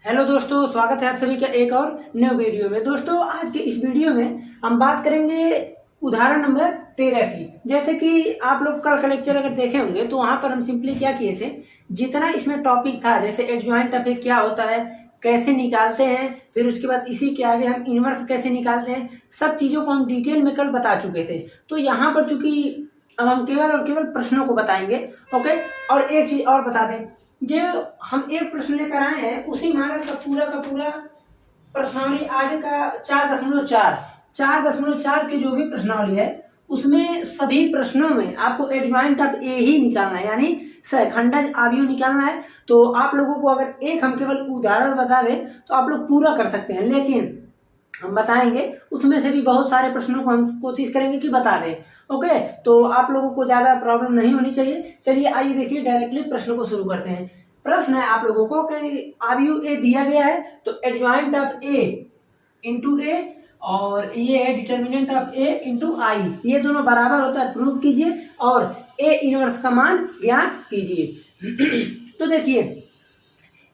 Hello दोस्तों, स्वागत है आप सभी का एक और नए वीडियो में। दोस्तों, आज के इस वीडियो में हम बात करेंगे उदाहरण नंबर 13 की। जैसे कि आप लोग कल का लेक्चर अगर देखे होंगे तो वहां पर हम सिंपली क्या किए थे, जितना इसमें टॉपिक था, जैसे एडजॉइंट इफेक्ट क्या होता है, कैसे निकालते हैं, फिर उसके बाद इसी के आगे हम इनवर्स कैसे निकालते हैं, सब चीज़ों को हम डिटेल में कल बता चुके थे। तो यहाँ पर चूंकि अब हम केवल और केवल प्रश्नों को बताएंगे। ओके, और एक चीज और बता दें, जो हम एक प्रश्न लेकर आए हैं उसी मॉडल का पूरा प्रश्नावली आगे का 4.4 की जो भी प्रश्नावली है उसमें सभी प्रश्नों में आपको एडजॉइंट ऑफ ए ही निकालना है, यानी सहखंडज अवयव निकालना है। तो आप लोगों को अगर एक हम केवल उदाहरण बता दें तो आप लोग पूरा कर सकते हैं, लेकिन हम बताएंगे उसमें से भी बहुत सारे प्रश्नों को हम कोशिश करेंगे कि बता दें। ओके, तो आप लोगों को ज्यादा प्रॉब्लम नहीं होनी चाहिए। चलिए आइए देखिए, डायरेक्टली प्रश्न को शुरू करते हैं। प्रश्न है आप लोगों को कि अवयव ए दिया गया है, तो एडजॉइंट ऑफ ए इंटू ए और ये है डिटर्मिनेंट ऑफ ए इंटू आई, ये दोनों बराबर होता है, प्रूव कीजिए और ए इनवर्स का मान ज्ञात कीजिए। तो देखिए,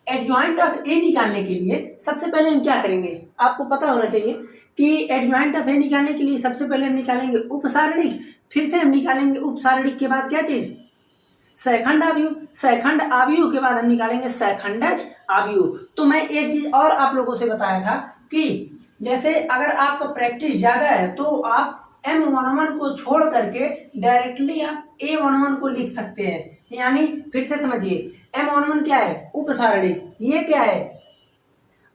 एडजॉइंट ऑफ ए निकालने के लिए सबसे पहले हम क्या करेंगे, आपको पता होना चाहिए कि एडजॉइंट ऑफ ए निकालने के लिए सबसे पहले हम निकालेंगे उपसारणिक, फिर से हम निकालेंगे उपसारणिक के बाद क्या चीज, सहखंड अवयव, सहखंड अवयव के बाद हम निकालेंगे सहखंडज अवयव। तो मैं एक चीज और आप लोगों से बताया था कि जैसे अगर आपका प्रैक्टिस ज्यादा है तो आप M11 को छोड़ करके डायरेक्टली आप A11 को लिख सकते हैं। यानी फिर से समझिए, M11 क्या है, उपसारणिक, ये क्या है,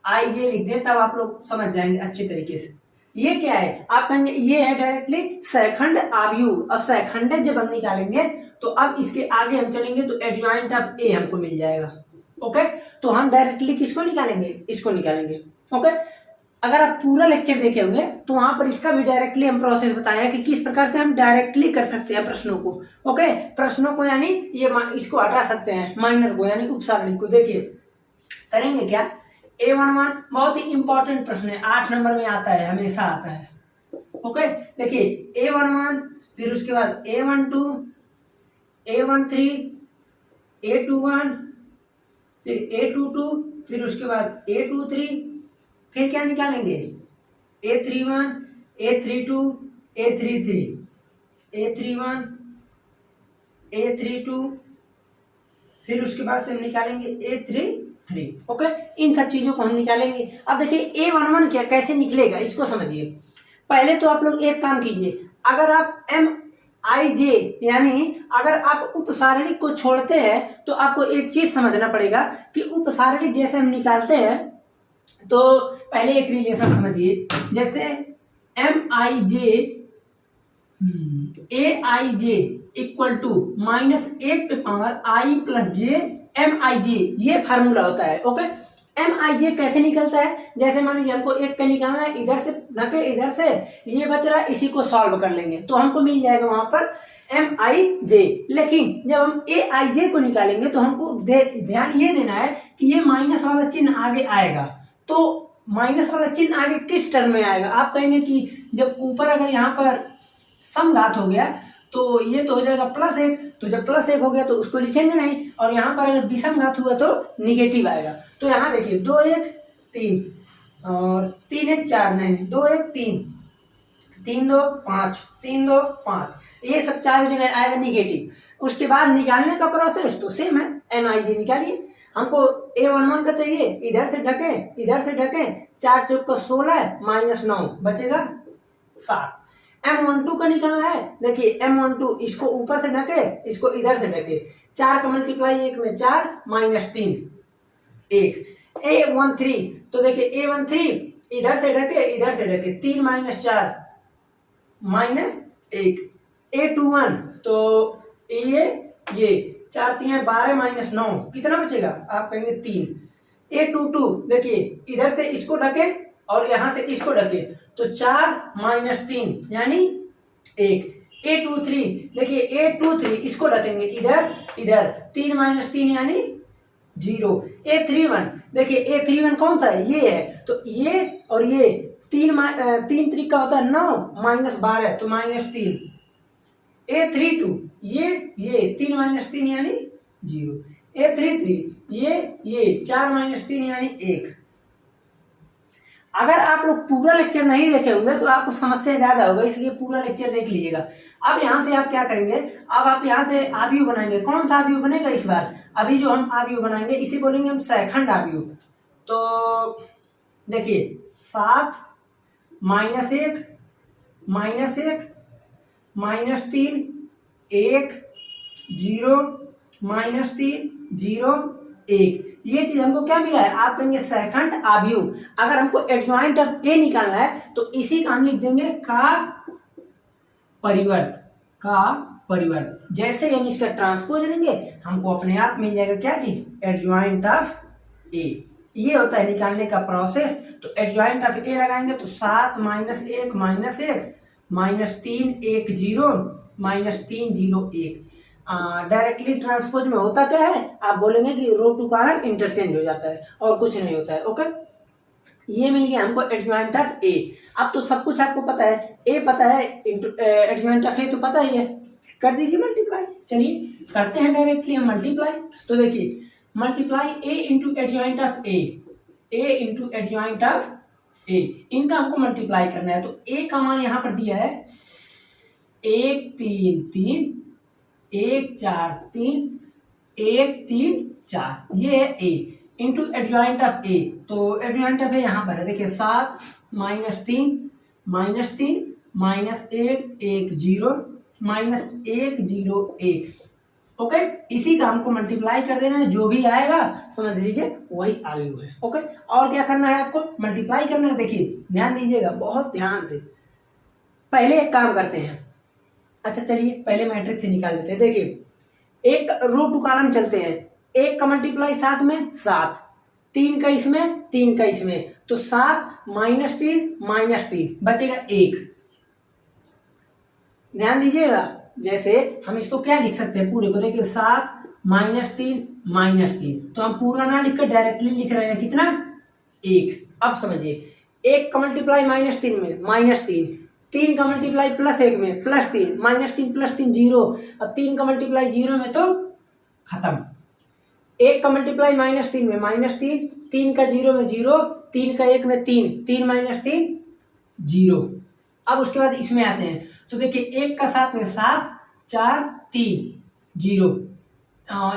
आई जे लिख दे तब आप लोग समझ जाएंगे अच्छे तरीके से। ये क्या है, आप कहेंगे ये है डायरेक्टली सहखंड अवयव, और सहखंड जब हम निकालेंगे तो अब इसके आगे हम चलेंगे तो एडजॉइंट ऑफ ए हमको मिल जाएगा। ओके, तो हम डायरेक्टली किसको निकालेंगे, इसको निकालेंगे। ओके, अगर आप पूरा लेक्चर देखे होंगे तो वहां पर इसका भी डायरेक्टली हम प्रोसेस बताया कि किस प्रकार से हम डायरेक्टली कर सकते हैं प्रश्नों को। ओके, प्रश्नों को यानी ये इसको हटा सकते हैं, माइनर को यानी उपसारणिक को। देखिए करेंगे क्या, A11 बहुत ही इंपॉर्टेंट प्रश्न है, 8 नंबर में आता है, हमेशा आता है। ओके, देखिए A11, फिर उसके बाद A12, A13, A21, फिर A22, फिर उसके बाद A23, फिर क्या निकालेंगे A31, A32, A33, A31, A32, फिर उसके बाद से हम निकालेंगे A33। ओके, इन सब चीजों को हम निकालेंगे। अब देखिए A11 क्या कैसे निकलेगा इसको समझिए। पहले तो आप लोग एक काम कीजिए, अगर आप MIJ यानी अगर आप उपसारणिक को छोड़ते हैं तो आपको एक चीज समझना पड़ेगा कि उपसारणिक जैसे हम निकालते हैं तो पहले एक रिलेशन समझिए, जैसे MIJ AIJ इक्वल टू -1 पे power I plus J MIJ, ये फार्मूला होता है। ओके, MIJ कैसे निकलता है, जैसे मान लीजिए हमको एक का निकालना है, इधर से न इधर से ये बच रहा है, इसी को सॉल्व कर लेंगे तो हमको मिल जाएगा वहां पर MIJ। लेकिन जब हम AIJ को निकालेंगे तो हमको ध्यान ये देना है कि ये माइनस वाला चिन्ह आगे आएगा। तो माइनस वाला चिन्ह आगे किस टर्म में आएगा, आप कहेंगे कि जब ऊपर अगर यहाँ पर समघात हो गया तो ये तो हो जाएगा +1, तो जब +1 हो गया तो उसको लिखेंगे नहीं, और यहाँ पर अगर विषमघात हुआ तो निगेटिव आएगा। तो यहाँ देखिए 2 1 3 और 3 1 4, नहीं 2 1 3, 3 2 5, 3 2 5, ये सब चारों जगह आएगा निगेटिव। उसके बाद निकालने का प्रोसेस तो सेम है, MIJ निकालिए। हमको A11 का चाहिए, इधर से ढके इधर से ढके, 4 चौक का 16 -9 बचेगा 7। M12 का निकालना है, देखिए M12 इसको ऊपर से ढके इसको इधर से ढके, 4 का मल्टीप्लाई 1 में 4 -3 1। A13 तो देखिए A13 इधर से ढके 3 -4 -1। A21 तो ये 4 3 12 -9 कितना बचेगा, आप कहेंगे 3। A22 देखिए इधर से इसको ढके और यहां से इसको ढके तो 4 -3 यानी 1। A23 देखिए A23 इसको ढकेंगे इधर 3 -3 यानी 0। A31 देखिए A31 कौन सा है, ये है, तो ये और ये 3 3 का होता है 9 -12 तो -3। A32 ये 3 -3 यानी 0। ए 3 3, ये 4 माइनस 3 यानी 1। अगर आप लोग पूरा लेक्चर नहीं देखे होंगे तो आपको समस्या ज्यादा होगा, इसलिए पूरा लेक्चर देख लीजिएगा। अब यहाँ से आप क्या करेंगे, अब आप यहाँ से आव्यूह बनाएंगे। कौन सा आव्यूह बनेगा इस बार? अभी जो हम आव्यूह बनाएंगे इसे बोलेंगे हम सहखंड आव्यूह। तो देखिए 7 -1 -1 -3 1 0 -3 0 1, ये चीज हमको क्या मिला है? आप कहेंगे सहखंड आव्यूह। अगर हमको एडजॉइंट ऑफ ए निकालना है तो इसी का हम लिख देंगे का परिवर्त। जैसे ही हम इसका ट्रांसपोज लेंगे हमको अपने आप मिल जाएगा क्या चीज? एडजॉइंट ऑफ ए। ये होता है निकालने का प्रोसेस। तो एडजॉइंट ऑफ ए लगाएंगे तो 7 -1 -1 -3 1 0 -3 0 1। डायरेक्टली ट्रांसपोज में होता क्या है? आप बोलेंगे कि रो टू कॉलम इंटरचेंज हो जाता है और कुछ नहीं होता है। ओके, ये मिल गया हमको एडजॉइंट ऑफ ए। अब तो सब कुछ आपको पता है, ए पता है, एडजॉइंट ऑफ ए तो पता ही है। कर दीजिए मल्टीप्लाई। चलिए करते हैं डायरेक्टली हम मल्टीप्लाई। तो देखिए multiply A into adjoint of A into adjoint of A, इनका हमको मल्टीप्लाई करना है। तो ए का मान यहाँ पर दिया है 1 3 3 1 4 3 1 3 4, ये है ए इंटू एडजॉइंट ऑफ ए। तो एडजॉइंट ऑफ ए यहाँ पर है, देखिए 7 -3 -3 -1 1 0 -1 0 1। ओके, इसी का हमको मल्टीप्लाई कर देना है, जो भी आएगा समझ लीजिए वही आव्यूह है। ओके, और क्या करना है आपको? मल्टीप्लाई करना है। देखिए ध्यान दीजिएगा बहुत ध्यान से। पहले एक काम करते हैं, अच्छा चलिए पहले मैट्रिक्स से निकाल देते हैं। देखिए एक रो टू कॉलम चलते हैं। 1 का मल्टीप्लाई 7 में 7, 3 का इसमें 3 का इसमें, तो 7 -3 -3 बचेगा 1। ध्यान दीजिएगा, जैसे हम इसको क्या लिख सकते हैं पूरे को? देखिए 7 -3 -3, तो हम पूरा ना लिखकर डायरेक्टली लिख रहे हैं कितना? 1। अब समझिए 1 का मल्टीप्लाई -3 में -3, 3 का मल्टीप्लाई +1 में +3, -3 +3 0, अब 3 का मल्टीप्लाई 0 में तो खत्म। 1 का मल्टीप्लाई -3 में -3, 3 का 0 में 0, 3 का 1 में 3, 3 -3 0। अब उसके बाद इसमें आते हैं तो देखिए 1 का 7 में 7 4 3 0,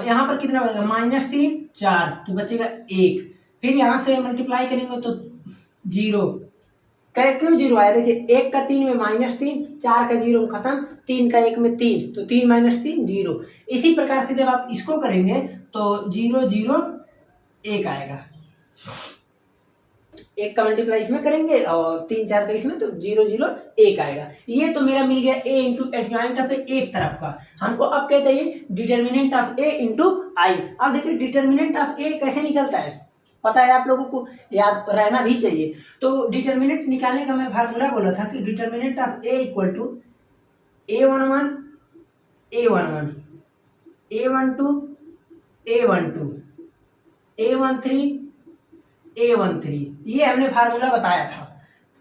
यहाँ पर कितना बचेगा? -3 4, तो बचेगा 1। फिर यहाँ से मल्टीप्लाई करेंगे तो 0। क्यों 0 आया? देखिए 1 का 3 में -3, 4 का 0 में खत्म, 3 का 1 में 3, तो 3 -3 0। इसी प्रकार से जब आप इसको करेंगे तो 0 0 1 आएगा। 1 का मल्टीप्लाई इसमें करेंगे और 3 4 का इसमें, तो 0 0 1 आएगा। ये तो मेरा मिल गया ए इंटू एडजॉइंट ऑफ ए एक तरफ का। हमको अब क्या चाहिए? डिटर्मिनेंट ऑफ ए इंटू आई। अब देखिए डिटर्मिनेंट ऑफ ए कैसे निकलता है, पता है आप लोगों को, याद रहना भी चाहिए। तो डिटर्मिनेंट निकालने का मैं फार्मूला बोला था कि determinant of A equal to A11 A11 A12 A12 A13 A13, ये हमने फार्मूला बताया था।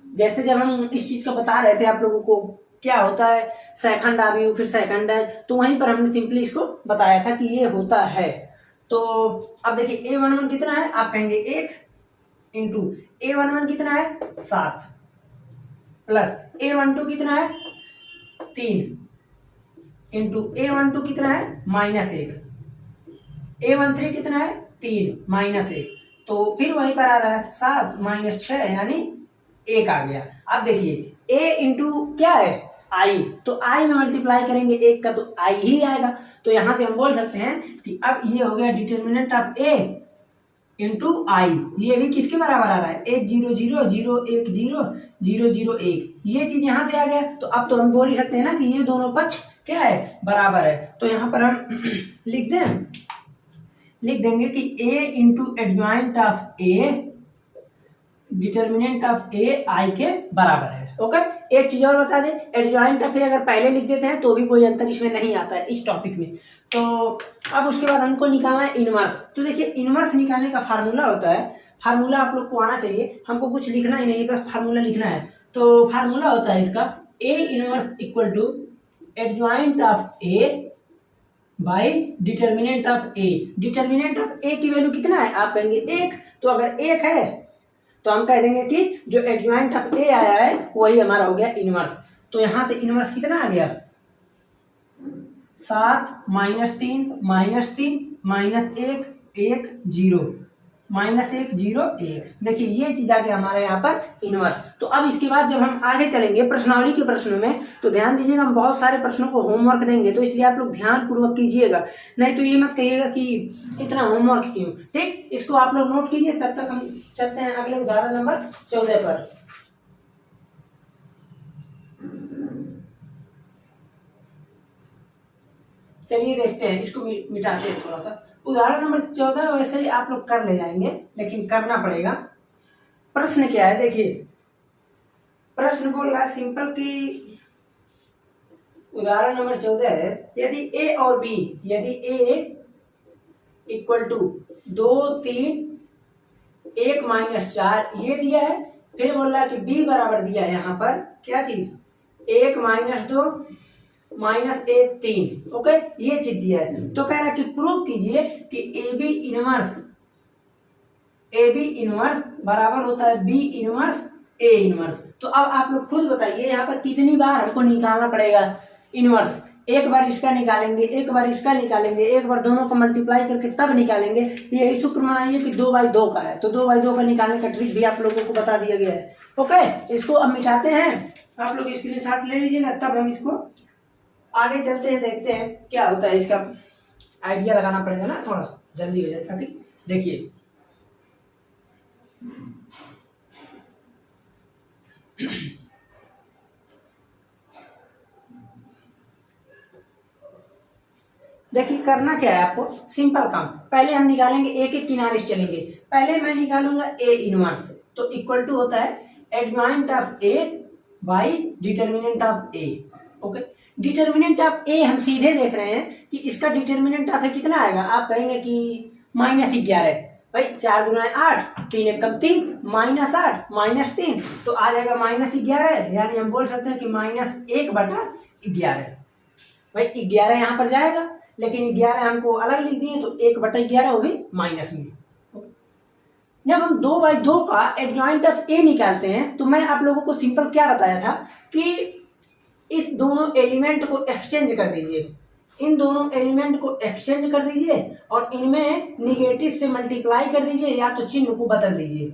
जैसे जब हम इस चीज का बता रहे थे आप लोगों को क्या होता है सहखंड आव्यूह, फिर सहखंड है, तो वहीं पर हमने सिंपली इसको बताया था कि ये होता है। तो अब देखिए A11 कितना है? आप कहेंगे 1 इंटू A11 कितना है? 7 प्लस A12 कितना है? 3 इंटू A12 कितना है? -1। A13 कितना है? 3 -1, तो फिर वहीं पर आ रहा है 7 -6 यानी 1 आ गया। अब देखिए A इंटू क्या है? आई, तो आई में मल्टीप्लाई करेंगे 1 का तो आई ही आएगा। तो यहां से हम बोल सकते हैं कि अब ये हो गया डिटर्मिनेंट ऑफ ए इंटू आई। ये भी किसके बराबर आ रहा है? 1 0 0 0 1 0 0 0 1, ये चीज यहां से आ गया। तो अब तो हम बोल ही सकते हैं ना कि ये दोनों पक्ष क्या है? बराबर है। तो यहां पर हम लिख देंगे कि a into adjoint of A determinant of A I के बराबर है। ओके, एक चीज और बता दें, एडजॉइंट ऑफ ए अगर पहले लिख देते हैं तो भी कोई अंतर इसमें नहीं आता है इस टॉपिक में। तो अब उसके बाद हमको निकालना है इनवर्स। तो देखिए इनवर्स निकालने का फार्मूला होता है, फार्मूला आप लोग को आना चाहिए, हमको कुछ लिखना ही नहीं, बस फार्मूला लिखना है। तो फार्मूला होता है इसका A inverse equal to adjoint of A by determinant of A. Determinant of A की वैल्यू कितना है, आप कहेंगे 1। तो अगर 1 है तो हम कह देंगे कि जो एडजॉइंट ऑफ ए आया है वही हमारा हो गया इनवर्स। तो यहां से इनवर्स कितना आ गया, 7 -3 -3 -1 1 0 -1 0 1। देखिए ये चीज आ गया हमारे यहाँ पर इनवर्स। तो अब इसके बाद जब हम आगे चलेंगे प्रश्नावली के प्रश्नों में, तो ध्यान दीजिएगा हम बहुत सारे प्रश्नों को होमवर्क देंगे, तो इसलिए आप लोग ध्यान पूर्वक कीजिएगा, नहीं तो ये मत कहिएगा कि इतना होमवर्क क्यों। ठीक, इसको आप लोग नोट कीजिए। तब तक हम चलते हैं अगले उदाहरण नंबर 14 पर। चलिए देखते हैं, इसको मिटाते हैं थोड़ा सा। उदाहरण नंबर 14 वैसे ही आप लोग कर ले जाएंगे, लेकिन करना पड़ेगा। प्रश्न क्या है, देखिए प्रश्न बोल रहा है सिंपल की उदाहरण नंबर 14 है, यदि ए और बी, यदि ए इक्वल टू 2 3 1 -4 ये दिया है, फिर बोल रहा है कि बी बराबर दिया है यहाँ पर क्या चीज, 1 -2 -1 3। ओके, ये चीज दिया है। तो कह रहा है कि प्रूव कीजिए कि ए बी इनवर्स बराबर होता है बी इनवर्स ए इनवर्स। तो अब आप लोग खुद बताइए यहाँ पर कितनी बार हमको निकालना पड़ेगा इनवर्स। एक बार इसका निकालेंगे, एक बार इसका निकालेंगे, एक बार दोनों को मल्टीप्लाई करके तब निकालेंगे। यही शुक्र मनाइए कि 2/2 का है, तो 2/2 का निकालने का ट्रिक भी आप लोगों को बता दिया गया है। ओके, इसको अब मिटाते हैं, आप लोग स्क्रीनशॉट ले लीजिएगा, तब हम इसको आगे चलते हैं, देखते हैं क्या होता है। इसका आइडिया लगाना पड़ेगा ना, थोड़ा जल्दी हो जाए ताकि देखिए। देखिए करना क्या है आपको, सिंपल काम। पहले हम निकालेंगे, एक एक किनारे से चलेंगे। पहले मैं निकालूंगा ए इनवर्स, तो इक्वल टू होता है adjoint of A by determinant of A. Okay, determinant of A हम सीधे देख रहे हैं कि इसका डिटर्मिनेंट ऑफ ए कितना आएगा, आप कहेंगे कि -11। भाई 4 दूना 8, 3 एक कम 3, -8 -3 तो आ जाएगा -11। यानी हम बोल सकते हैं कि -1/11। भाई 11 यहाँ पर जाएगा, लेकिन 11 हमको अलग लिख दिए, तो 1/11 वो भी माइनस में। जब हम 2/2 का एडजॉइंट ऑफ ए निकालते हैं, तो मैं आप लोगों को सिंपल क्या बताया था कि इस दोनों एलिमेंट को एक्सचेंज कर दीजिए, इन दोनों एलिमेंट को एक्सचेंज कर दीजिए और इनमें निगेटिव से मल्टीप्लाई कर दीजिए, या तो चिन्ह को बदल दीजिए।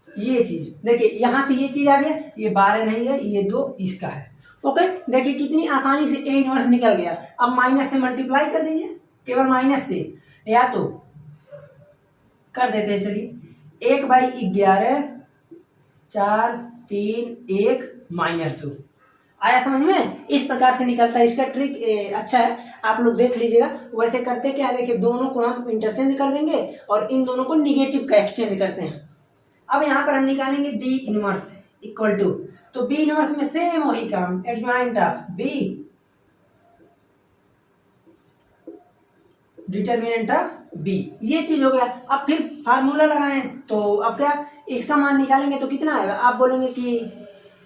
ये चीज देखिए, यहां से ये चीज आ गया, ये 12 नहीं है, ये 2 इसका है। ओके, देखिए कितनी आसानी से ए इनवर्स निकल गया। अब माइनस से मल्टीप्लाई कर दीजिए, केवल माइनस से, या तो कर देते हैं, चलिए 1/11 4 3 1 -2 आया समझ में। इस प्रकार से निकलता है, इसका ट्रिक अच्छा है, आप लोग देख लीजिएगा। वैसे करते क्या है, देखिए दोनों को हम इंटरचेंज कर देंगे और इन दोनों को निगेटिव का एक्सचेंज करते हैं। अब यहाँ पर हम निकालेंगे बी इनवर्स इक्वल टू, तो बी इनवर्स में सेम वही काम, adjoint of B determinant of B, ये चीज हो गया। अब फिर फार्मूला लगाएं, तो अब क्या इसका मान निकालेंगे तो कितना आएगा, आप बोलेंगे कि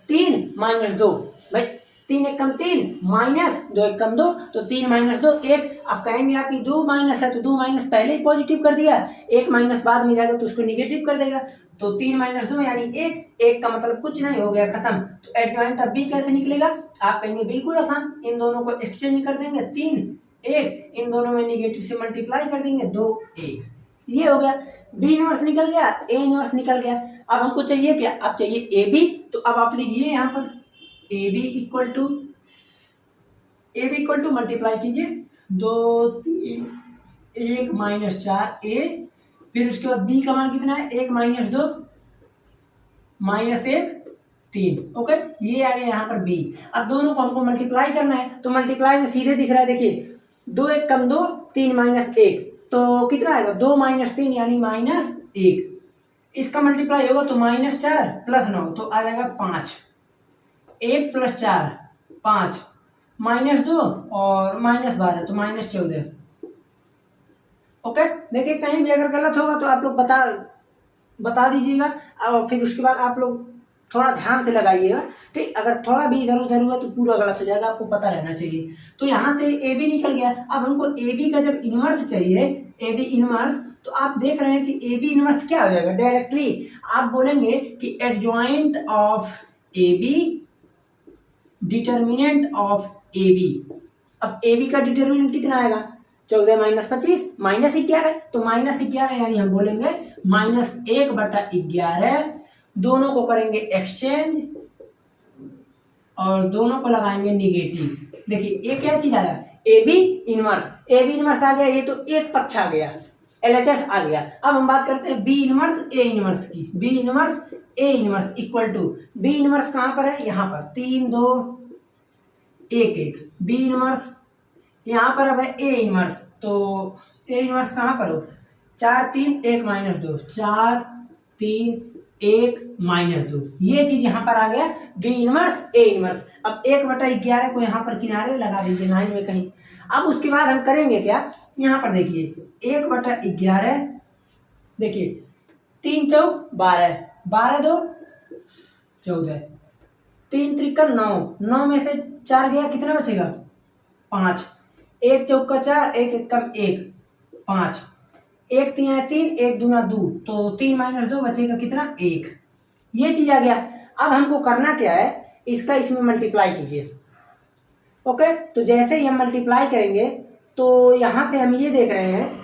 3 -2। भाई 3 एक कम 3 -2 एक कम 2, तो 3 -2 1। अब कहेंगे आप 2 माइनस है, तो 2 माइनस पहले ही पॉजिटिव कर दिया, 1 माइनस बाद में जाएगा तो उसको निगेटिव कर देगा। तो 3 -2 यानी 1 का मतलब कुछ नहीं, हो गया खत्म। तो एडजॉइंट ऑफ बी कैसे निकलेगा, आप कहेंगे बिल्कुल आसान, इन दोनों को एक्सचेंज कर देंगे, 3 1, इन दोनों में निगेटिव से मल्टीप्लाई कर देंगे, 2 1, ये हो गया। बी इनवर्स निकल गया, ए इनवर्स निकल गया। अब हमको चाहिए क्या, अब चाहिए ए बी। तो अब आप लिखिए यहाँ पर A B equal to multiply कीजिए, 2 3 1 -4 ए, फिर उसके बाद बी का मान कितना है, 1 -2 -1 3। ओके, ये आ गया यहाँ पर बी। अब दोनों को हमको मल्टीप्लाई करना है, तो मल्टीप्लाई में सीधे दिख रहा है, देखिए 2 एक कम 2 3 -1, तो कितना आएगा, 2 -3 यानी -1। इसका मल्टीप्लाई होगा तो -4 + 9 तो आ जाएगा 5, 1 + 4 5, -2 और -12 तो -14। ओके, देखिए कहीं भी अगर गलत होगा तो आप लोग बता दीजिएगा, और फिर उसके बाद आप लोग थोड़ा ध्यान से लगाइएगा, ठीक। अगर थोड़ा भी इधर उधर हुआ तो पूरा गलत हो जाएगा, आपको पता रहना चाहिए। तो यहाँ से ए बी निकल गया। अब हमको ए बी का जब इनवर्स चाहिए, ए बी इनवर्स, तो आप देख रहे हैं कि ए बी इनवर्स क्या हो जाएगा, डायरेक्टली आप बोलेंगे कि adjoint of A B determinant of A B. अब ए बी का डिटर्मिनेंट कितना आएगा, 14 माइनस 25 माइनस 11, तो माइनस 11 यानी हम बोलेंगे -1/11। दोनों को करेंगे एक्सचेंज और दोनों को लगाएंगे निगेटिव। देखिए ये क्या चीज आया, A B inverse, A B inverse आ गया, ये तो एक पक्ष आ गया, LHS आ गया। अब हम बात करते हैं बी इनवर्स ए इनवर्स की। B inverse A inverse equal to, B inverse कहाँ पर है, यहाँ पर 3 2 1 1। बी इनवर्स यहाँ पर अब है ए इनवर्स, तो ए इनवर्स कहाँ पर हो, 4 3 1 -2, 4 3 1 -2, ये चीज यहाँ पर आ गया बी इनवर्स ए इनवर्स। अब 1/11 को यहाँ पर किनारे लगा दीजिए लाइन में कहीं। अब उसके बाद हम करेंगे क्या, यहाँ पर देखिए 1/11, देखिए 3 चौक 12, 12 2 14, 3 त्रिक 9, 9 में से 4 गया, कितना बचेगा 5, 1 चौक 4, 1 एकम 1 5, 1 3 3, 1 दूना 2, तो 3 -2 बचेगा कितना 1। ये चीज आ गया। अब हमको करना क्या है, इसका इसमें मल्टीप्लाई कीजिए। ओके, तो जैसे ही हम मल्टीप्लाई करेंगे तो यहां से हम ये देख रहे हैं,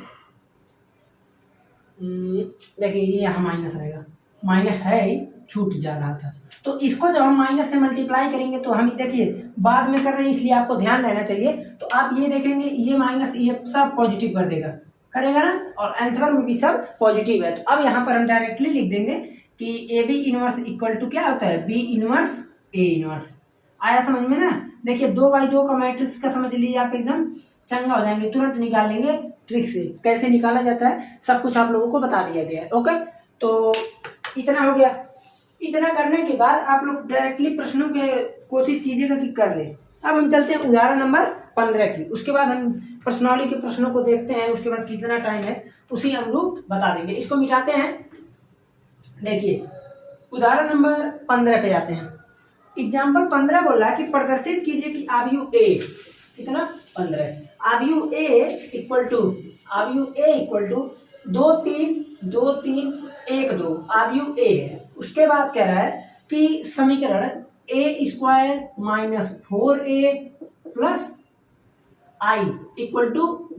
देखिए ये यहाँ माइनस रहेगा, माइनस है ही, छूट जा रहा था। तो इसको जब हम माइनस से मल्टीप्लाई करेंगे तो हम देखिए बाद में कर रहे हैं इसलिए आपको ध्यान रहना चाहिए। तो आप ये देखेंगे ये माइनस ये सब पॉजिटिव कर देगा, करेगा ना, और आंसर में भी सब पॉजिटिव है। तो अब यहाँ पर हम डायरेक्टली लिख देंगे कि A B inverse equal to क्या होता है, बी इनवर्स ए इनवर्स। आया समझ में ना। देखिए 2/2 का मैट्रिक्स का समझ लीजिए आप, एकदम चंगा हो जाएंगे, तुरंत निकाल लेंगे ट्रिक से, कैसे निकाला जाता है सब कुछ आप लोगों को बता दिया गया है। ओके, तो इतना हो गया। इतना करने के बाद आप लोग डायरेक्टली प्रश्नों के कोशिश कीजिएगा कि कर ले। अब हम चलते हैं उदाहरण नंबर 15 की, उसके बाद हम प्रश्नावली के प्रश्नों को देखते हैं, उसके बाद कितना टाइम है उसी हम लोग बता देंगे। इसको मिटाते हैं। देखिए उदाहरण नंबर 15 पे जाते हैं। एग्जाम्पल 15 बोल रहा है कि प्रदर्शित कीजिए कि आव्यूह ए, कितना 15, आव्यूह ए इक्वल टू 2 3 2 3 1 2, आव्यूह ए है। उसके बाद कह रहा है कि समीकरण a² - 4a plus i equal to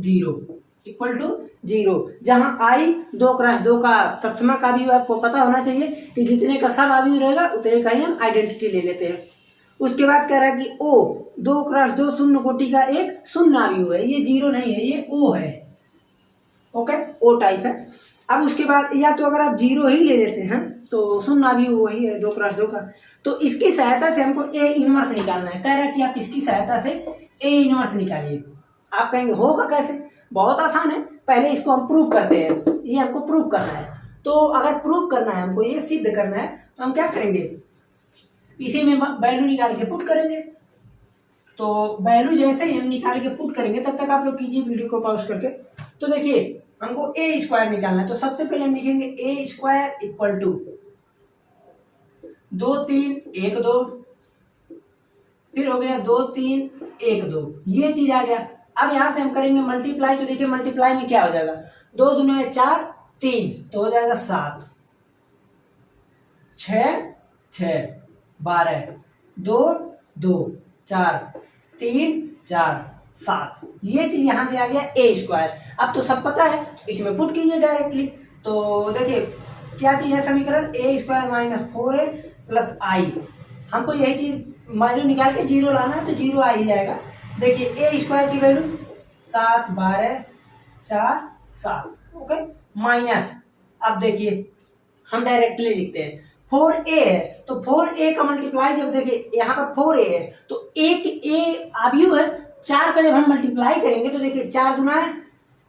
0, जहां i 2x2 का तत्समक आव्यूह आपको पता होना चाहिए कि जितने का सब आव्यूह रहेगा उतने का ही हम आइडेंटिटी ले लेते हैं। उसके बाद कह रहा है कि o 2x2 शून्य कोटि का एक शून्य आव्यूह है, ये 0 नहीं है, ये o है। ओके, o टाइप है। अब उसके बाद या तो अगर आप 0 ही ले लेते हैं तो शून्य आव्यूह वही है 2x2 का। तो इसकी सहायता से हमको ए इनवर्स निकालना है। कह रहा है कि आप इसकी सहायता से ए इनवर्स निकालिए। आप कहेंगे होगा कैसे, बहुत आसान है, पहले इसको हम प्रूव करते हैं। ये हमको प्रूव करना है, तो अगर प्रूव करना है हमको, ये सिद्ध करना है, तो हम क्या करेंगे, इसी में वैल्यू निकाल के पुट करेंगे। तो वैल्यू जैसे ही हम निकाल के पुट करेंगे तब तक आप लोग कीजिए वीडियो को पॉज करके। तो देखिए हमको a² निकालना है, तो सबसे पहले हम लिखेंगे a² इक्वल टू 2 3 1 2, फिर हो गया 2 3 1 2, ये चीज आ गया। अब यहां से हम करेंगे मल्टीप्लाई, तो देखिए मल्टीप्लाई में क्या हो जाएगा, 2 दूनी 4 3, तो हो जाएगा 7 6 6 12 2 2 4 3 4 7, ये चीज यहां से आ गया a²। अब तो सब पता है, इसमें पुट कीजिए डायरेक्टली। तो देखिए क्या चीज है समीकरण, a² - 4a प्लस i। हमको यही चीज वैल्यू निकाल के 0 लाना है, तो 0 आ ही जाएगा। देखिए a² की वैल्यू 7 12 4 7, ओके, माइनस, अब देखिए हम डायरेक्टली लिखते हैं 4a है, तो 4a का मल्टीप्लाई जब देखिए यहाँ पर 4a है तो एक a आव्यूह है, 4 का जब हम मल्टीप्लाई करेंगे तो देखिए 4 दूना है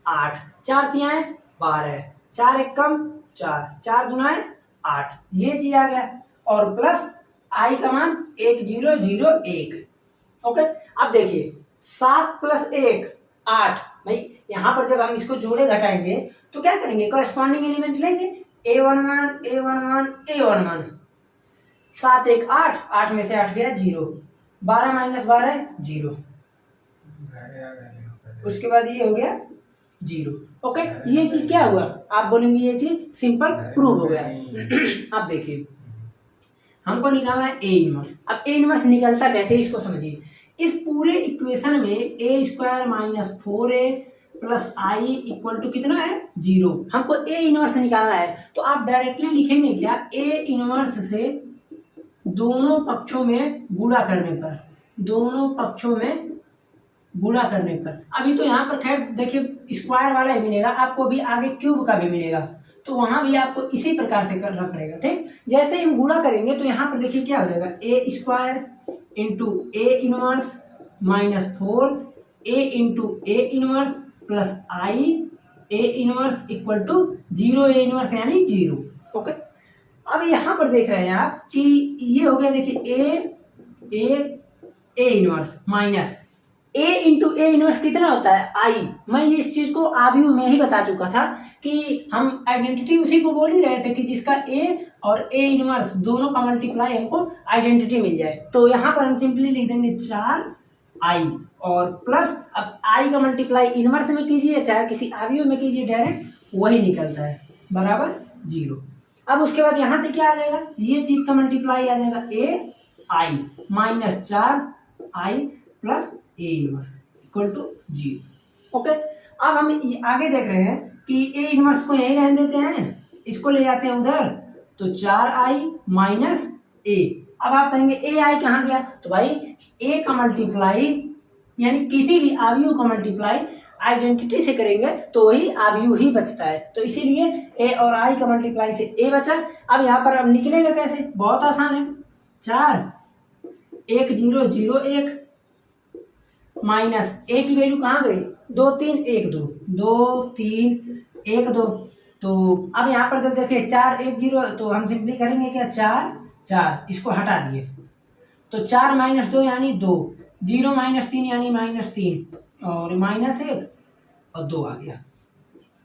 8, 4 तिया है 12, 4 एक कम 4, 4 दूना है 8, ये चीज आ गया। और प्लस i का मान 1 0 0 1। ओके, अब देखिए 7 + 1 8, भाई यहाँ पर जब हम इसको जोड़े घटाएंगे तो क्या करेंगे, कॉरेस्पॉन्डिंग एलिमेंट लेंगे, a11 a11 a11, 7 1 8, 8 में से 8 गया 0, 12 माइनस 12 0, उसके बाद ये हो गया 0। ओके, ये चीज क्या हुआ, आप बोलेंगे ये चीज सिंपल प्रूव हो गया। अब देखिए हमको निकालना है ए इनवर्स। अब ए इनवर्स निकलता कैसे इसको समझिए। इस पूरे इक्वेशन में A square minus 4a plus I equal to कितना है 0। हमको ए इनवर्स निकालना है, तो आप डायरेक्टली लिखेंगे क्या, ए इनवर्स से दोनों पक्षों में गुणा करने पर, दोनों पक्षों में गुणा करने पर। अभी तो यहाँ पर खैर देखिए स्क्वायर वाला ही मिलेगा आपको, भी आगे क्यूब का भी मिलेगा, तो वहां भी आपको इसी प्रकार से करना पड़ेगा। ठीक, जैसे ही हम गुणा करेंगे तो यहाँ पर देखिए क्या हो जाएगा, A square into A inverse minus 4 A into A inverse plus I A inverse equal to 0, A inverse यानी 0। ओके, अब यहाँ पर देख रहे हैं आप कि ये हो गया, देखिए ए inverse minus A into A inverse कितना होता है आई। मैं ये इस चीज को आव्यू में ही बता चुका था कि हम आइडेंटिटी उसी को बोल ही रहे थे कि जिसका ए और ए इनवर्स दोनों का मल्टीप्लाई हमको आइडेंटिटी मिल जाए। तो यहाँ पर हम सिंपली लिख देंगे 4i और प्लस, अब आई का मल्टीप्लाई इनवर्स में कीजिए चाहे किसी आव्यू में कीजिए, डायरेक्ट वही निकलता है बराबर 0। अब उसके बाद यहाँ से क्या आ जाएगा, ये चीज का मल्टीप्लाई आ जाएगा A I minus 4i plus A inverse equal to 0। Okay, अब हम आगे देख रहे हैं कि ए इनवर्स को यहीं रहने देते हैं, इसको ले जाते हैं उधर, तो 4i माइनस ए। अब आप कहेंगे ए आई कहाँ गया, तो भाई ए का मल्टीप्लाई यानी किसी भी आव्यू का मल्टीप्लाई आइडेंटिटी से करेंगे तो वही आव्यू ही बचता है, तो इसीलिए ए और आई का मल्टीप्लाई से ए बचा। अब यहाँ पर अब निकलेगा कैसे, बहुत आसान है, 4 1 0 0 1 माइनस ए की वैल्यू कहाँ गई, 2 3 1 2 2 3 1 2। तो अब यहाँ पर जब देखिए 4 1 0, तो हम सिंपली करेंगे क्या, 4 4 इसको हटा दिए तो 4 माइनस 2 यानी 2, 0 माइनस 3 यानी माइनस 3 और माइनस 1 और 2 आ गया।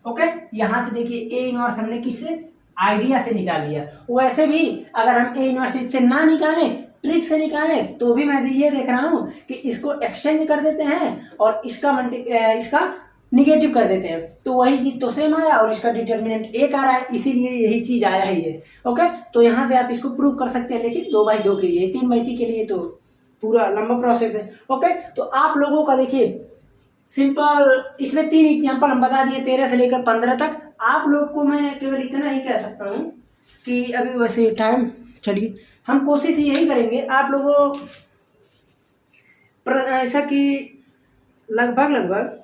ओके, यहाँ से देखिए ए इनवर्स हमने किससे, आइडिया से निकाल लिया। वैसे भी अगर हम ए इनवर्स इससे ना निकालें, ट्रिक से निकालें, तो भी मैं ये देख रहा हूँ कि इसको एक्सचेंज कर देते हैं और इसका निगेटिव कर देते हैं, तो वही चीज तो सेम आया और इसका डिटर्मिनेंट 1 आ रहा है, इसीलिए यही चीज आया ही है। ओके, तो यहाँ से आप इसको प्रूव कर सकते हैं, लेकिन 2/2 के लिए, 3/3 के लिए तो पूरा लंबा प्रोसेस है। ओके, तो आप लोगों का देखिए सिंपल, इसमें 3 एग्जाम्पल हम बता दिए 13 से लेकर 15 तक। आप लोग को मैं केवल इतना ही कह सकता हूँ कि अभी वैसे टाइम, चलिए हम कोशिश यही करेंगे आप लोगों ऐसा कि लगभग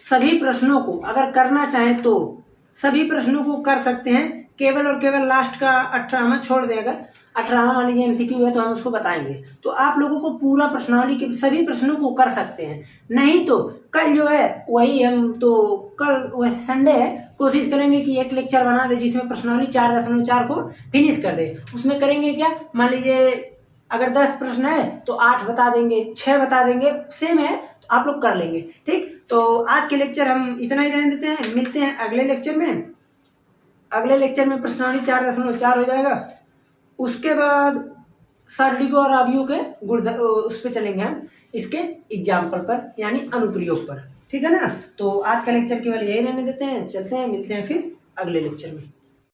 सभी प्रश्नों को अगर करना चाहें तो सभी प्रश्नों को कर सकते हैं, केवल और केवल लास्ट का 18वां छोड़ दें। अगर 18वां मान लीजिए MCQ है तो हम उसको बताएंगे, तो आप लोगों को पूरा प्रश्नावली के सभी प्रश्नों को कर सकते हैं। नहीं तो कल जो है वही हम, तो कल वैसे संडे है, कोशिश करेंगे कि एक लेक्चर बना दे जिसमें प्रश्नावली 4.4 को फिनिश कर दे। उसमें करेंगे क्या, मान लीजिए अगर 10 प्रश्न है तो 8 बता देंगे, 6 बता देंगे, सेम है तो आप लोग कर लेंगे। ठीक, तो आज के लेक्चर हम इतना ही रहने देते हैं, मिलते हैं अगले लेक्चर में। अगले लेक्चर में प्रश्नावली 4.4 हो जाएगा, उसके बाद सरलीक और अवयव के गुण उस पर चलेंगे हम, इसके एग्जाम्पल पर यानी अनुप्रयोग पर। ठीक है ना, तो आज का लेक्चर केवल यही रहने देते हैं, चलते हैं, मिलते हैं फिर अगले लेक्चर में।